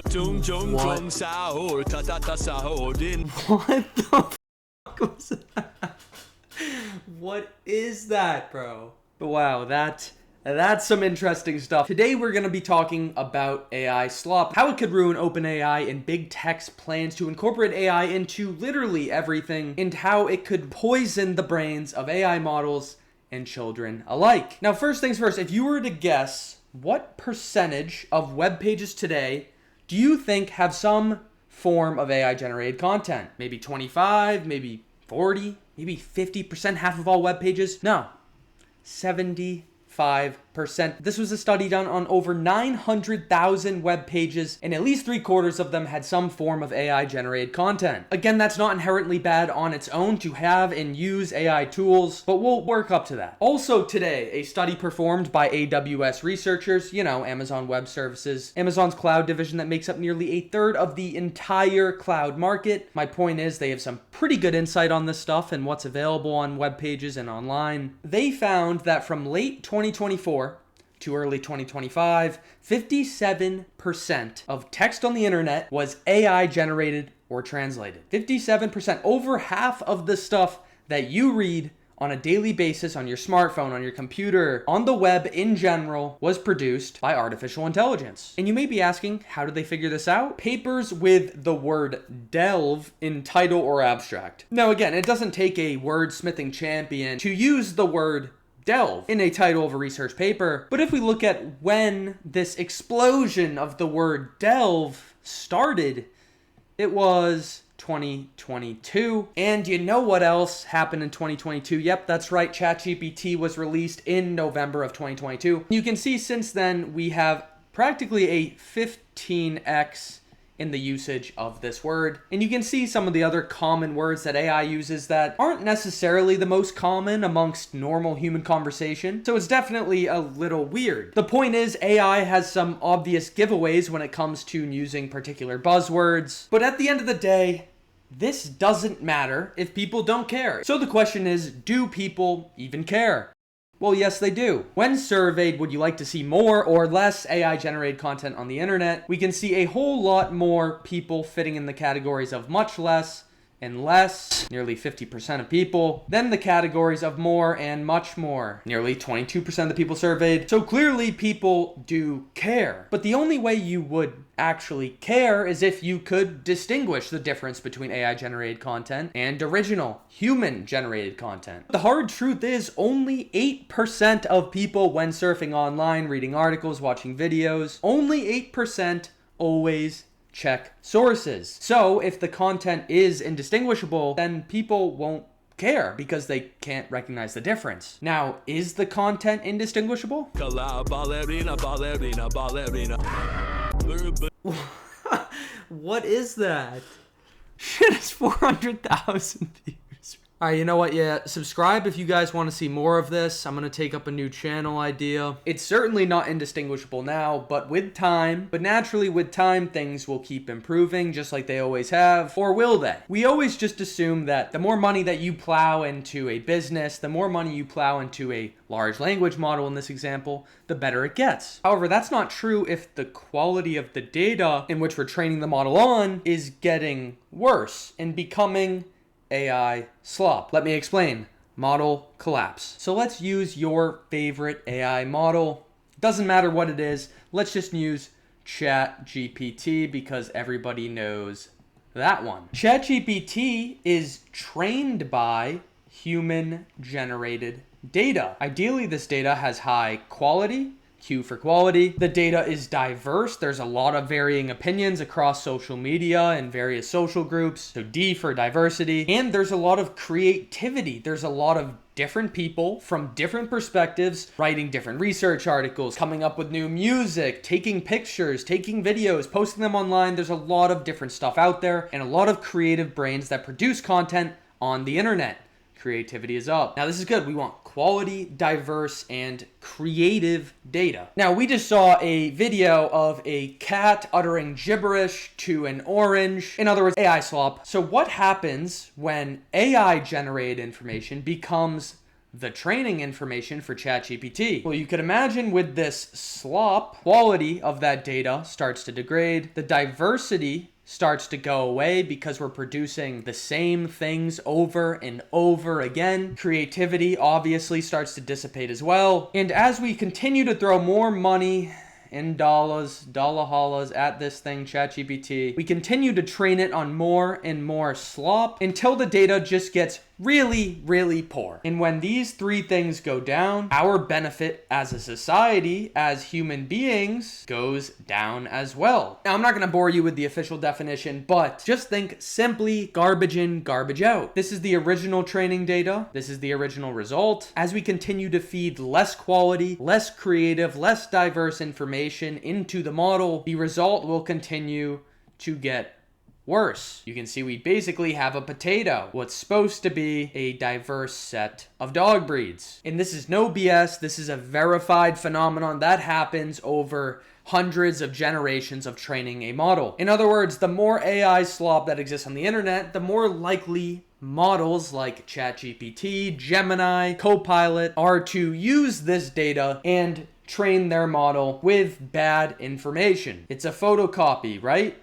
What? What the fuck was that? What is that, bro? Wow, that's some interesting stuff. Today we're going to be talking about AI Slop, how it could ruin OpenAI and big tech's plans to incorporate AI into literally everything, and how it could poison the brains of AI models and children alike. Now, first things first, if you were to guess, what percentage of web pages today do you think have some form of AI generated content? Maybe 25, maybe 40, maybe 50%, half of all web pages? No, 75%. This was a study done on over 900,000 web pages, and at least 3/4 of them had some form of AI generated content. Again, that's not inherently bad on its own to have and use AI tools, but we'll work up to that. Also today, a study performed by AWS researchers, Amazon Web Services, Amazon's cloud division that makes up nearly 1/3 of the entire cloud market. My point is they have some pretty good insight on this stuff and what's available on web pages and online. They found that from late 2024 to early 2025, 57% of text on the internet was AI generated or translated. 57%, over half of the stuff that you read on a daily basis on your smartphone, on your computer, on the web in general, was produced by artificial intelligence. And you may be asking, how did they figure this out? Papers with the word delve in title or abstract. Now again, it doesn't take a wordsmithing champion to use the word delve in a title of a research paper. But if we look at when this explosion of the word delve started, it was 2022. And you know what else happened in 2022? Yep, that's right. ChatGPT was released in November of 2022. You can see since then we have practically a 15x in the usage of this word. And you can see some of the other common words that AI uses that aren't necessarily the most common amongst normal human conversation. So it's definitely a little weird. The point is AI has some obvious giveaways when it comes to using particular buzzwords. But at the end of the day, this doesn't matter if people don't care. So the question is, do people even care? Well, yes, they do. When surveyed, would you like to see more or less AI-generated content on the internet? We can see a whole lot more people fitting in the categories of much less and less, nearly 50% of people, then the categories of more and much more, nearly 22% of the people surveyed. So clearly people do care. But the only way you would actually care is if you could distinguish the difference between AI-generated content and original, human-generated content. The hard truth is only 8% of people when surfing online, reading articles, watching videos, only 8% always check sources. So if the content is indistinguishable, then people won't care because they can't recognize the difference. Now, is the content indistinguishable? What is that? Shit, it's 400,000 views. All right, you know what? Yeah, subscribe if you guys want to see more of this. I'm going to take up a new channel idea. It's certainly not indistinguishable now, but naturally with time, things will keep improving just like they always have. Or will they? We always just assume that the more money that you plow into a business, the more money you plow into a large language model in this example, the better it gets. However, that's not true if the quality of the data in which we're training the model on is getting worse and becoming AI slop. Let me explain. Model collapse. So let's use your favorite AI model. Doesn't matter what it is. Let's just use ChatGPT because everybody knows that one. ChatGPT is trained by human-generated data. Ideally, this data has high quality. Q for quality. The data is diverse. There's a lot of varying opinions across social media and various social groups. So D for diversity. And there's a lot of creativity. There's a lot of different people from different perspectives writing different research articles, coming up with new music, taking pictures, taking videos, posting them online. There's a lot of different stuff out there and a lot of creative brains that produce content on the internet. Creativity is up. Now this is good. We want quality, diverse, and creative data. Now we just saw a video of a cat uttering gibberish to an orange. In other words, AI slop. So what happens when AI generated information becomes the training information for ChatGPT. Well, you could imagine with this slop, quality of that data starts to degrade. The diversity starts to go away because we're producing the same things over and over again. Creativity obviously starts to dissipate as well. And as we continue to throw more money in dollar hollers at this thing, ChatGPT, we continue to train it on more and more slop until the data just gets really, really poor. And when these three things go down, our benefit as a society, as human beings, goes down as well. Now, I'm not going to bore you with the official definition, but just think simply garbage in, garbage out. This is the original training data. This is the original result. As we continue to feed less quality, less creative, less diverse information into the model, the result will continue to get worse. You can see we basically have a potato, what's supposed to be a diverse set of dog breeds. And this is no BS. This is a verified phenomenon that happens over hundreds of generations of training a model. In other words, the more AI slop that exists on the internet, the more likely models like ChatGPT, Gemini, Copilot are to use this data and train their model with bad information. It's a photocopy, right?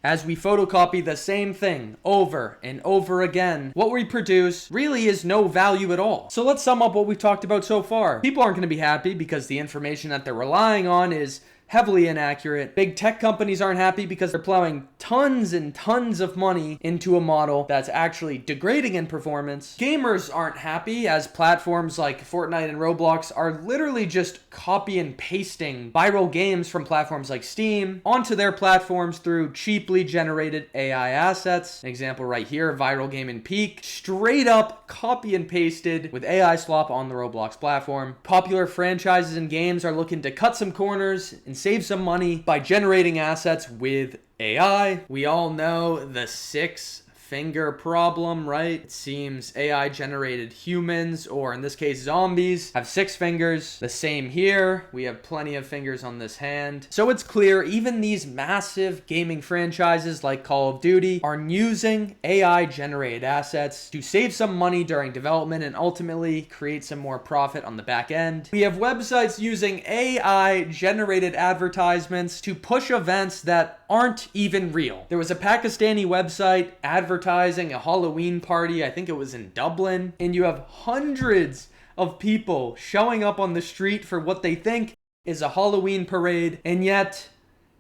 As we photocopy the same thing over and over again, what we produce really is no value at all. So let's sum up what we've talked about so far. People aren't going to be happy because the information that they're relying on is heavily inaccurate. Big tech companies aren't happy because they're plowing tons and tons of money into a model that's actually degrading in performance. Gamers aren't happy as platforms like Fortnite and Roblox are literally just copy and pasting viral games from platforms like Steam onto their platforms through cheaply generated AI assets. An example right here, viral game in Peak, straight up copy and pasted with AI slop on the Roblox platform. Popular franchises and games are looking to cut some corners and save some money by generating assets with AI. We all know the 6-finger problem, right? It seems AI generated humans, or in this case zombies, have 6 fingers. The same here. We have plenty of fingers on this hand. So it's clear even these massive gaming franchises like Call of Duty are using AI generated assets to save some money during development and ultimately create some more profit on the back end. We have websites using AI generated advertisements to push events that aren't even real. There was a Pakistani website advertising a Halloween party, I think it was in Dublin, and you have hundreds of people showing up on the street for what they think is a Halloween parade, and yet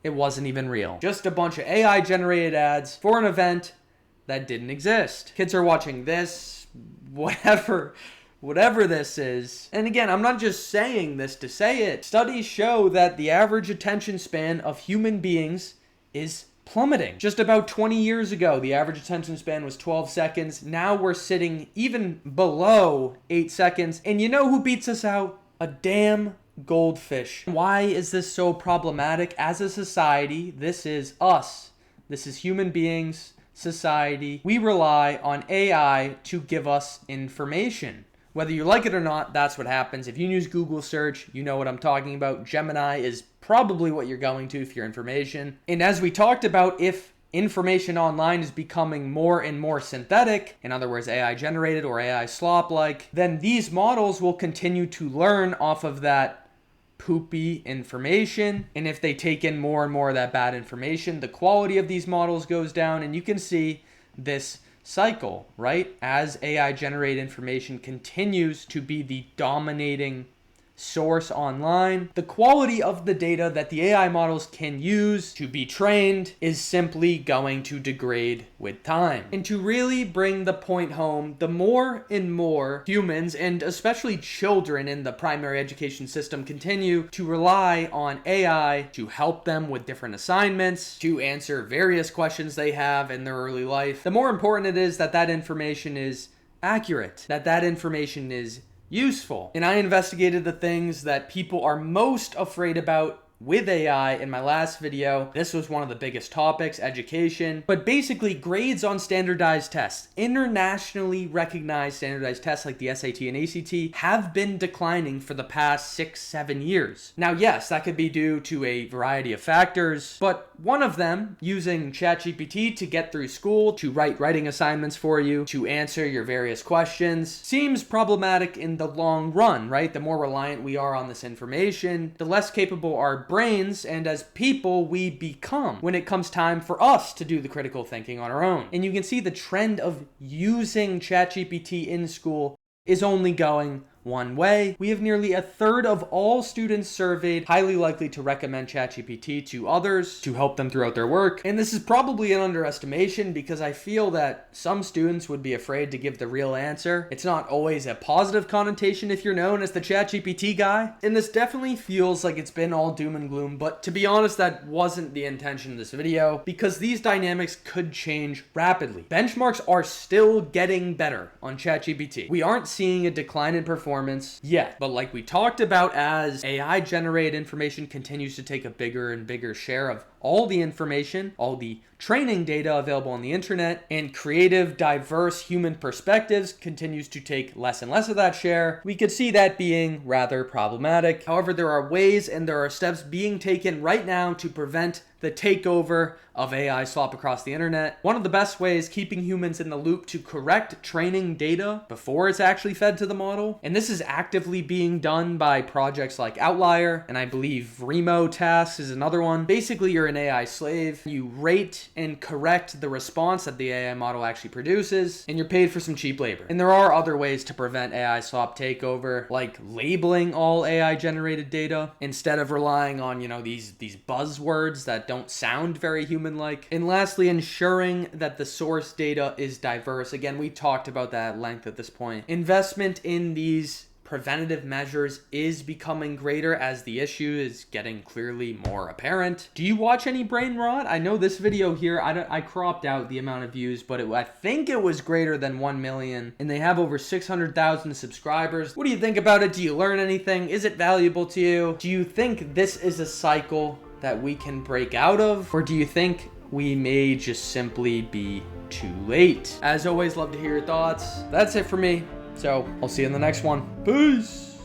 it wasn't even real. Just a bunch of AI generated ads for an event that didn't exist. Kids are watching this, whatever this is. And again, I'm not just saying this to say it. Studies show that the average attention span of human beings is plummeting. Just about 20 years ago, the average attention span was 12 seconds. Now we're sitting even below 8 seconds. And you know who beats us out? A damn goldfish. Why is this so problematic? As a society, this is us. This is human beings, society. We rely on AI to give us information. Whether you like it or not, that's what happens. If you use Google search, you know what I'm talking about. Gemini is probably what you're going to for your information. And as we talked about, if information online is becoming more and more synthetic, in other words, AI generated or AI slop like, then these models will continue to learn off of that poopy information. And if they take in more and more of that bad information, the quality of these models goes down. And you can see this cycle, right? As AI generated information continues to be the dominating source online, the quality of the data that the AI models can use to be trained is simply going to degrade with time. And to really bring the point home, the more and more humans, and especially children in the primary education system, continue to rely on AI to help them with different assignments, to answer various questions they have in their early life, the more important it is that that information is accurate, that that information is useful. And I investigated the things that people are most afraid about with AI in my last video. This was one of the biggest topics, education, but basically grades on standardized tests, internationally recognized standardized tests like the SAT and ACT, have been declining for the past 6-7 years. Now, yes, that could be due to a variety of factors, but one of them, using ChatGPT to get through school, to write writing assignments for you, to answer your various questions, seems problematic in the long run, right? The more reliant we are on this information, the less capable our brains and as people we become when it comes time for us to do the critical thinking on our own. And you can see the trend of using ChatGPT in school is only going one way. We have nearly a third of all students surveyed highly likely to recommend ChatGPT to others to help them throughout their work. And this is probably an underestimation because I feel that some students would be afraid to give the real answer. It's not always a positive connotation if you're known as the ChatGPT guy. And this definitely feels like it's been all doom and gloom, but to be honest, that wasn't the intention of this video because these dynamics could change rapidly. Benchmarks are still getting better on ChatGPT. We aren't seeing a decline in performance yet, but like we talked about, as AI generated information continues to take a bigger and bigger share of all the information, all the training data available on the internet, and creative, diverse human perspectives continues to take less and less of that share, we could see that being rather problematic. However, there are ways and there are steps being taken right now to prevent the takeover of AI slop across the internet. One of the best ways, keeping humans in the loop to correct training data before it's actually fed to the model. And this is actively being done by projects like Outlier, and I believe Remo Tasks is another one. Basically, you're an AI slave. You rate and correct the response that the AI model actually produces, and you're paid for some cheap labor. And there are other ways to prevent AI slop takeover, like labeling all AI generated data instead of relying on, these buzzwords that don't sound very human-like. And lastly, ensuring that the source data is diverse. Again, we talked about that at length at this point. Investment in these preventative measures is becoming greater as the issue is getting clearly more apparent. Do you watch any brain rot? I know this video here, I cropped out the amount of views, but I think it was greater than 1 million, and they have over 600,000 subscribers. What do you think about it? Do you learn anything? Is it valuable to you? Do you think this is a cycle that we can break out of? Or do you think we may just simply be too late? As always, love to hear your thoughts. That's it for me. So I'll see you in the next one. Peace.